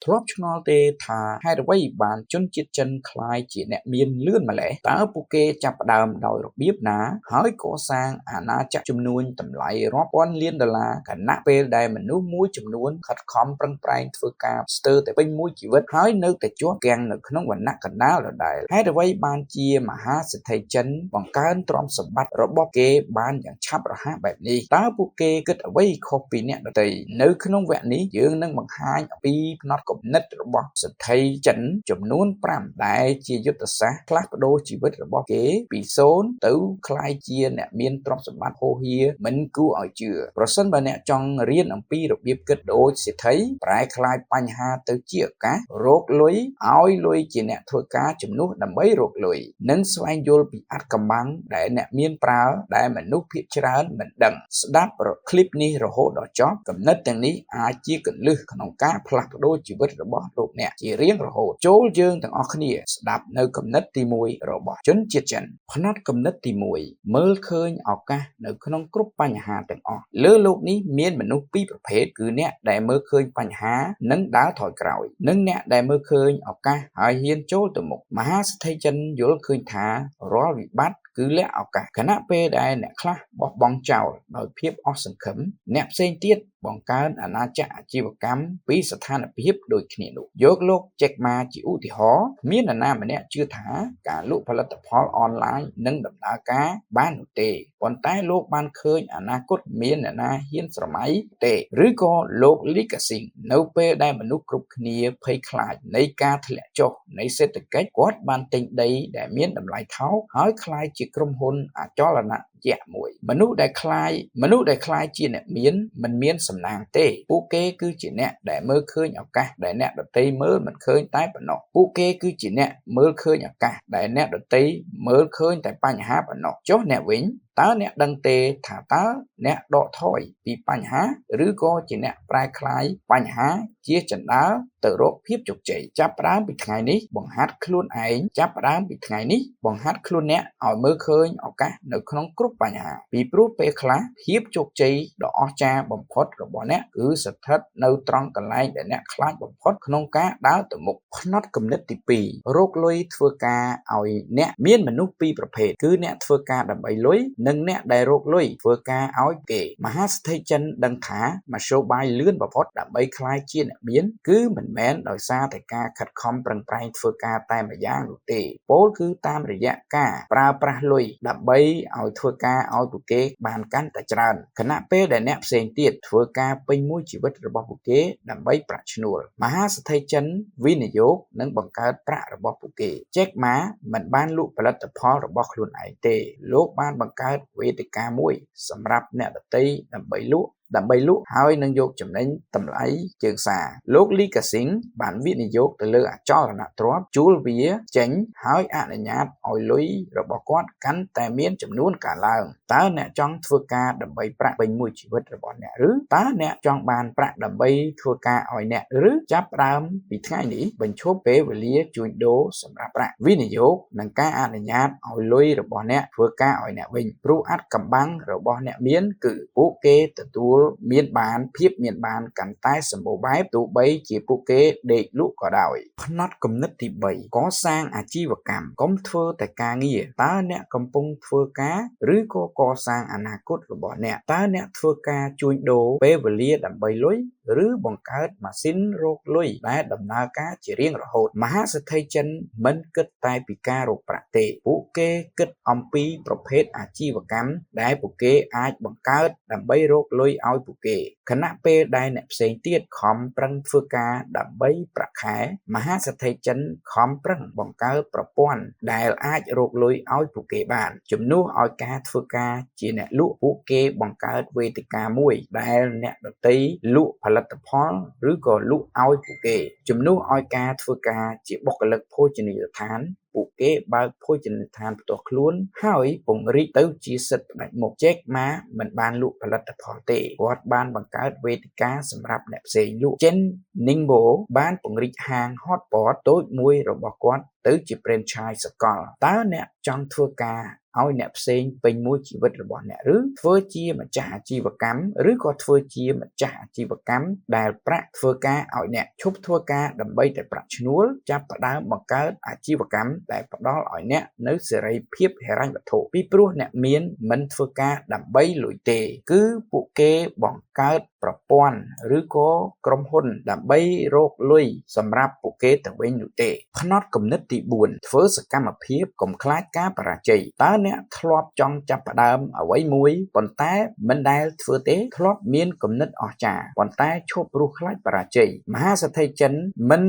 ធ្លាប់ឆ្ងល់ទេថាហេតុអ្វីបានជនជាតិចិនខ្លាយជាអ្នកមានលឿនម្ល៉េះតើពួកគេចាប់ផ្ដើមដោយរបៀបណាហើយកសាងអាណាចក្រចំនួនតម្លៃរាប់ពាន់លានដុល្លារខណៈពេលដែលមនុស្សមួយចំនួនខិតខំប្រឹងប្រែងធ្វើការស្ទើរតែពេញមួយជីវិតហើយនៅតែជាប់គាំងនៅក្នុងវណ្ណៈកណ្ដាលដដែលហេតុអ្វីបានជាមហាសេដ្ឋីចិនបង្កើនទ្រព្យសម្បត្តិរបស់គេបានយ៉ាងឆាប់រហ័សបែបនេះតើពួកគេគិតអ្វីខុសពីអ្នកដទៃនៅក្នុងវគ្គនេះយើងនឹងបង្ហាញអំពីផ្នត់គំនិតរបស់សេដ្ឋីចិនចំនួន5ដែលជាយុទ្ធសាស្ត្រផ្លាស់ប្ដូរជីវិតរបស់គេពី0ទៅក្លាយជាអ្នកមានទ្រព្យសម្បត្តិហូរហៀមិនគួរឲ្យជឿប្រសិនបើអ្នកចង់រៀនអំពីរបៀបគិតដូចសេដ្ឋីប្រែក្លាយបញ្ហាទៅជាឱកាសរកលុយឲ្យលុយជាអ្នកធ្វើការជំនួសដើម្បីរកលុយនិងស្វែងយល់ពីអត្ថកម្បាំងដែលអ្នកមានប្រើដែលមនុស្សភាគច្រើនមិនដឹងស្ដាប់คลิปនេះរហូតដល់ចប់គំនិតទាំងនេះអាចជាគន្លឹះក្នុងការផ្លាស់ប្ដូរជីវិតរបស់លោកអ្នកជារៀងរហូតចូលយើងទាំងអស់គ្នាស្ដាប់នៅគំនិតទី1របស់ជនជាតិចិនផ្នត់គំនិតទី1មើលឃើញឱកាសនៅក្នុងគ្រប់បញ្ហាទាំងអស់លើលោកនេះមានមនុស្សពីរប្រភេទគឺអ្នកដែលមើលឃើញបញ្ហានិងដើរថយក្រោយនិងអ្នកដែលមើលឃើញឱកាសហើយហ៊ានចូលទៅមុខមហាសេដ្ឋីចិនយល់ឃើញថារាល់វិបត្តិគឺលក្ខឱកាសខណៈពេលដែលអ្នកខ្លះបោះបង់ចោលដោយភាពអស់សង្ឃឹមអ្នកផ្សេងទៀតបង្កើនអាណាចក្រអាជីវកម្មពីស្ថានភាពដូចគ្នានោះយកលោក Jack Ma ជាឧទាហរណ៍មាននរណាម្នាក់ជឿថាការលក់ផលិតផលអនឡាញនឹងដំណើរការបាននោះទេប៉ុន្តែលោកបានឃើញអនាគតមាននរណាហ៊ានស្រមៃទេឬក៏លោក Lee Ka-sing នៅពេលដែលមនុស្សគ្រប់គ្នាភ័យខ្លាចនៃការធ្លាក់ចុះនៃសេដ្ឋកិច្ចគាត់បានទិញដីដែលមានតម្លៃថោកហើយខ្លាយជាក្រុមហ៊ុនអចលនយៈមួយមនុស្សដែលខ្លាយជាអ្នកមិនមានសំណាងទេពួកគេគឺជាអ្នកដែលមើលឃើញឱកាសដែលអ្នកដទៃមើលមិនឃើញតែប៉ុណ្ណោះពួកគេគឺជាអ្នកមើលឃើញឱកាសដែលអ្នកដទៃមើលឃើញតែបញ្ហាប៉ុណ្ណោះចុះអ្នកវិញតើអ្នកដឹងទេថាតើអ្នកដកថយពីបញ្ហាឬក៏ជាអ្នកប្រែក្លាយបញ្ហាជាចណ្ដើរទៅរកភាពជោគជ័យចាប់ផ្ដើមពីថ្ងៃនេះបង្ហាត់ខ្លួនឯងចាប់ផ្ដើមពីថ្ងៃនេះបង្ហាត់ខ្លួនអ្នកឲ្យមើលឃើញឱកាសនៅក្នុងគ្រប់បញ្ហាពីព្រោះពេលខ្លះភាពជោគជ័យដ៏អស្ចារ្យបំផុតរបស់អ្នកគឺស្ថិតនៅត្រង់កន្លែងដែលអ្នកខ្លាចបំផុតក្នុងការដើរទៅមុខផ្នត់គំនិតទី2រកលុយធ្វើការឲ្យអ្នកមានមនុស្សពីរប្រភេទគឺអ្នកធ្វើការដើម្បីលុយនិងអ្នកដែលរកលុយធ្វើការឲ្យគេមហាសេដ្ឋីចិនដឹងថាមធ្យោបាយលឿនបំផុតដើម្បីក្លាយជាអ្នកមានគឺមិនមែនដោយសារតែការខិតខំប្រឹងប្រែងធ្វើការតែម្យ៉ាងនោះទេពោលគឺតាមរយៈការប្រើប្រាស់លុយដើម្បីឲ្យធ្វើការឲ្យពួកគេបានកាន់តែច្រើនខណៈពេលដែលអ្នកផ្សេងទៀតធ្វើការពេញមួយជីវិតរបស់ពួកគេដើម្បីប្រាក់ឈ្នួលមហាសេដ្ឋីចិនវិនិយោគនិងបង្កើតប្រាក់របស់ពួកគេ Jack Ma មិនបានលក់ផលិតផលរបស់ខ្លួនឯងទេលោកបានបង្កើតវេទិកាមួយសម្រាប់អ្នកដទៃដើម្បីលក់ហើយនឹងយកចំណេញតម្លៃជើងសារលោក Lee Ka-sing បានវិនិយោគទៅលើអចលនទ្រព្យជួលវាចេញហើយអនុញ្ញាតឲ្យលុយរបស់គាត់កាន់តែមានចំនួនកើនឡើងតើអ្នកចង់ធ្វើការដើម្បីប្រាក់ពេញមួយជីវិតរបស់អ្នកឬតើអ្នកចង់បានប្រាក់ដើម្បីធ្វើការឲ្យអ្នកឬចាប់ផ្ដើមពីថ្ងៃនេះបញ្ឈប់ពេលវេលាជួញដូរសម្រាប់ប្រាក់វិនិយោគនិងការអនុញ្ញាតឲ្យលុយរបស់អ្នកធ្វើការឲ្យអ្នកវិញព្រោះអត្ថកម្បាំងរបស់អ្នកមានគឺពួកគេទទួលមានបានកាន់តែសម្បូរបែបទោះបីជាពួកគេដេកលក់ក៏ដោយផ្នត់គំនិតទី3កសាងអាជីវកម្មកុំធ្វើតែការងារតើអ្នកកំពុងធ្វើការឬក៏កសាងអនាគតរបស់អ្នកតើអ្នកធ្វើការជួញដូរពេលវេលាដើម្បីលុយឬបង្កើតម៉ាស៊ីនរកលុយដែលដំណើរការជារៀងរហូតមហាសេដ្ឋីចិនមិនគិតតែពីការរកប្រាក់ទេពួកគេគិតអំពីប្រភេទអាជីវកម្មដែលពួកគេអាចបង្កើតដើម្បីរកលុយឲ្យពួកគេខណៈពេលដែលអ្នកផ្សេងទៀតខំប្រឹងធ្វើការដើម្បីប្រាក់ខែមហាសេដ្ឋីចិនខំប្រឹងបង្កើតប្រព័ន្ធដែលអាចរកលុយឲ្យពួកគេបានជំនួសឲ្យការធ្វើការជាអ្នកលក់ពួកគេបង្កើតវេទិកាមួយដែលអ្នកដទៃលក់ផលិតផលឬក៏លក់ឲ្យពួកគេជំនួសឲ្យការធ្វើការជាបុគ្គលិកភោជនីយដ្ឋានពួកគេបើកភោជនីយដ្ឋានផ្ទាល់ខ្លួនហើយពង្រីកទៅជាសិទ្ធិផ្ដាច់មុខ Jack Ma មិនបានលក់ផលិតផលទេគាត់បានបង្កើតវេទិកាសម្រាប់អ្នកផ្សេងលក់ Chen Ningbo បានពង្រីកហាង Hotpot តូចមួយរបស់គាត់ទៅជា franchise សកលតើអ្នកចង់ធ្វើការ ឲ្យអ្នកផ្សេងពេញមួយជីវិតរបស់អ្នកឬធ្វើជាម្ចាស់អាជីវកម្មឬក៏ធ្វើជាម្ចាស់អាជីវកម្មដែលប្រាក់ធ្វើការឲ្យអ្នកឈប់ធ្វើការដើម្បីតែប្រាក់ឈ្នួលចាប់ផ្ដើមបង្កើតអាជីវកម្មដែលផ្ដល់ឲ្យអ្នកនៅសេរីភាពហិរញ្ញវត្ថុពីព្រោះអ្នកមានមិនធ្វើការដើម្បីលុយទេគឺពួកគេបង្កើតប្រព័ន្ធឬក៏ក្រុមហ៊ុនដើម្បីរកលុយសម្រាប់ពួកគេទៅវិញនោះទេផ្នត់គំនិតទី4ធ្វើសកម្មភាពកុំខ្លាចការបរាជ័យតើអ្នកធ្លាប់ចង់ចាប់ផ្ដើមអ្វីមួយប៉ុន្តែមិនដែលធ្វើទេធ្លាប់មានគំនិតអស្ចារ្យប៉ុន្តែឈប់ព្រោះខ្លាចបរាជ័យមហាសេដ្ឋីចិនមិន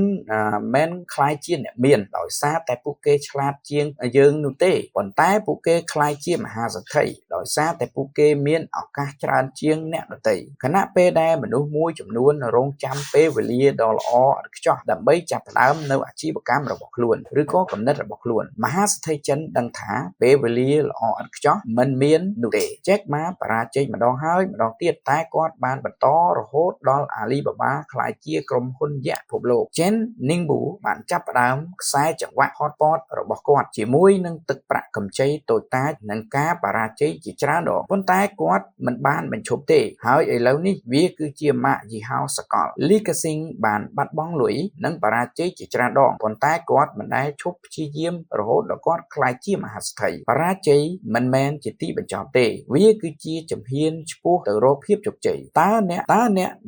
មែនខ្លាយជាអ្នកមានដោយសារតែពួកគេឆ្លាតជាងយើងនោះទេប៉ុន្តែពួកគេខ្លាយជាមហាសេដ្ឋីដោយសារតែពួកគេមានឱកាសច្រើនជាងអ្នកដទៃខណៈពេលដែលមនុស្សមួយចំនួនរងចាំពេលវេលាដ៏ល្អឥតខ្ចោះដើម្បីចាប់ផ្ដើមនៅអាជីវកម្មរបស់ខ្លួនឬក៏គំនិតរបស់ខ្លួនមហាសេដ្ឋីចិនដឹងថាពេលវេលាល្អឥតខ្ចោះមិនមាននោះទេ Jack Ma បរាជ័យម្ដងហើយម្ដងទៀតតែគាត់បានបន្តរហូតដល់ Alibaba ក្លាយជាក្រុមហ៊ុនយក្សពិភពលោក Chen Ningbo បានចាប់ផ្ដើមខ្សែចង្វាក់ Hotpot របស់គាត់ជាមួយនឹងទឹកប្រាក់កម្ចីតូចតាចនិងការបរាជ័យជាច្រើនដងប៉ុន្តែគាត់មិនបានបញ្ឈប់ទេហើយឥឡូវនេះវាគឺជាម៉ាកយីហោសកល Lee Ka-sing បានបាត់បង់លុយនិងបរាជ័យជាច្រើនដងប៉ុន្តែគាត់មិនដែលឈប់ព្យាយាមរហូតដល់គាត់ក្លាយជាមហាសេដ្ឋីបរាជ័យមិនមែនជាទីបញ្ចប់ទេវាគឺជាជំហានឆ្ពោះទៅរកភាពជោគជ័យតើអ្នក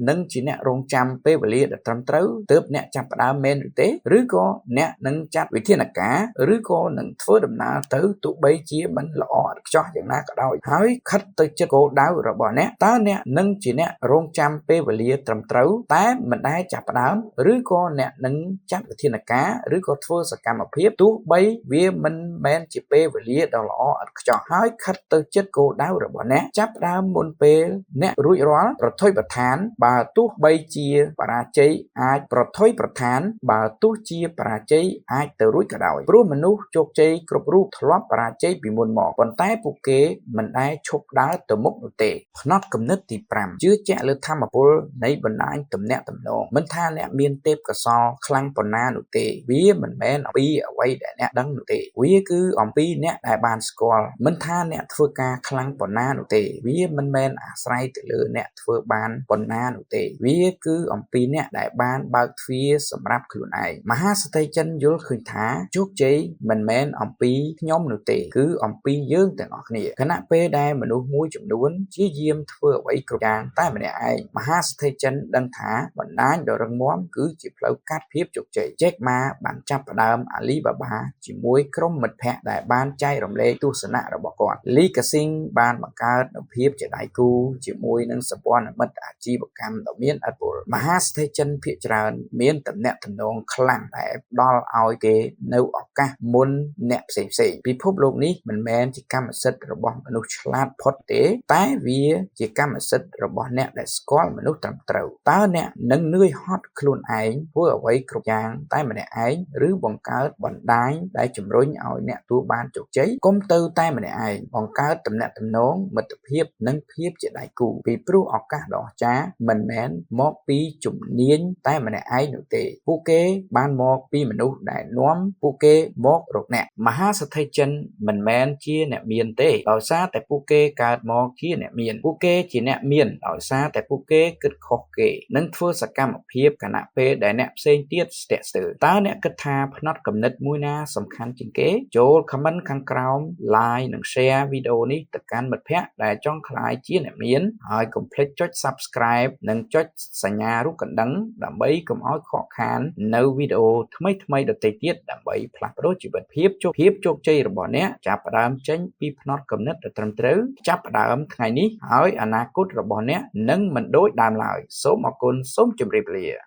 នឹងជាអ្នករងចាំពេលវេលាដែលត្រឹមត្រូវទើបអ្នកចាប់ផ្ដើមមែនឬទេឬក៏អ្នកនឹងចាត់វិធានការឬក៏នឹងធ្វើដំណើរទៅទោះបីជាមិនល្អឥតខ្ចោះយ៉ាងណាក៏ដោយហើយខិតទៅជិតគោលដៅរបស់អ្នកតើអ្នកនឹងជាអ្នករងចាំពេលវេលាត្រឹមត្រូវតែមិនដែលចាប់ផ្ដើមឬក៏អ្នកនឹងចាត់វិធានការឬក៏ធ្វើសកម្មភាពទោះបីវាមិនមែនជាពេលវេលាដ៏ល្អឥតខ្ចោះហើយខិតទៅជិតគោលដៅរបស់អ្នកចាប់ផ្ដើមមុនពេលអ្នករួចរាល់ប្រថុយប្រឋានបើទោះបីជាបរាជ័យអាចប្រថុយប្រឋានបើទោះជាបរាជ័យអាចទៅរួចក៏ដោយព្រោះមនុស្សជោគជ័យគ្រប់រូបធ្លាប់បរាជ័យពីមុនមកប៉ុន្តែពួកគេមិនដែលឈប់ដើរទៅមុខនោះទេផ្នត់គំនិតទី5ជឿជាក់លើធម៌ពលនៃបណ្ដាញទំនាក់ទំនងមិនថាអ្នកមានទេពកោសល្យខ្លាំងប៉ុណ្ណានោះទេវាមិនមែនអំពីអ្វីដែលអ្នកដឹងនោះទេវាគឺអំពីអ្នកដែលបានស្គាល់មិនថាអ្នកធ្វើការខ្លាំងប៉ុណ្ណានោះទេវាមិនមែនអាស្រ័យទៅលើអ្នកធ្វើបានប៉ុណ្ណានោះទេវាគឺអំពីអ្នកដែលបានបើកទ្វារសម្រាប់ខ្លួនឯងមហាសេដ្ឋីចិនយល់ឃើញថាជោគជ័យមិនមែនអំពីខ្ញុំនោះទេគឺអំពីយើងទាំងអស់គ្នាខណៈពេលដែលមនុស្សមួយចំនួនជាយាមធ្វើអ្វីគ្រប់យ៉ាងតែម្នាក់ឯងមហាសេដ្ឋីចិនដឹងថាបណ្ដាញដ៏រឹងមាំគឺជាផ្លូវកាត់ភាពជោគជ័យ Jack Ma បានចាប់ផ្ដើម Alibaba ជាមួយក្រុមមិត្តភ័ក្តិដែលបានចែករំលែកទស្សនៈរបស់គាត់ Lee Ka-sing បានបង្កើតនូវភាពជាដៃគូជាមួយនឹងសម្ព័ន្ធមិត្តអាជីវកម្មដ៏មានឥទ្ធិពលមហាសេដ្ឋីចិនភាគច្រើនមានទំនាក់ទំនងខ្លាំងដែលផ្ដល់ឲ្យគេនៅឱកាសមុនអ្នកផ្សេងៗពិភពលោកនេះមិនមែនជាកម្មសិទ្ធិរបស់មនុស្សឆ្លាតផុតទេតែវាជាកម្មសិទ្ធិរបស់អ្នកដែលស្គាល់មនុស្សត្រឹមត្រូវតើអ្នកនឹងនឿយហត់ខ្លួនឯងធ្វើអ្វីគ្រប់យ៉ាងតែម្នាក់ឯងឬបង្កើតបណ្ដាញដែលជំរុញឲ្យអ្នកទទួលបានជោគជ័យកុំទៅតែម្នាក់ឯងបង្កើតទំនាក់ទំនងមិត្តភាពនិងភាពជាដៃគូពីព្រោះឱកាសដ៏អស្ចារ្យមិនមែនមកពីជំនាញតែម្នាក់ឯងនោះទេពួកគេបានមកពីមនុស្សដែលនាំពួកគេមករកអ្នកមហាសេដ្ឋីចិនមិនមែនជាអ្នកមានទេដោយសារតែពួកគេកើតមកជាអ្នកមានពួកគេជាអ្នកមានដោយសារតែពួកគេគិតខុសគេនិងធ្វើសកម្មភាពខណៈពេលដែលអ្នកផ្សេងទៀតស្ទាក់ស្ទើរតើអ្នកគិតថាផ្នត់គំនិតមួយណាសំខាន់ជាងគេចូល comment ខាងក្រោម like និង share វីដេអូនេះទៅកាន់មិត្តភ័ក្តិដែលចង់ក្លាយជាអ្នកមានហើយកុំភ្លេចចុច subscribe និងចុចសញ្ញារូបកណ្ដឹងដើម្បីកុំឲ្យខកខាននៅវីដេអូថ្មីៗដទៃទៀតដើម្បីផ្លាស់ប្ដូរជីវិតភាពជោគជ័យរបស់អ្នកចាប់ផ្ដើមចេញពីផ្នត់គំនិតដ៏ត្រឹមត្រូវចាប់ផ្ដើមថ្ងៃនេះហើយអនាគតរបស់អ្នកនឹងមិនដូចដើមឡើយសូមអរគុណសូមជម្រាបលា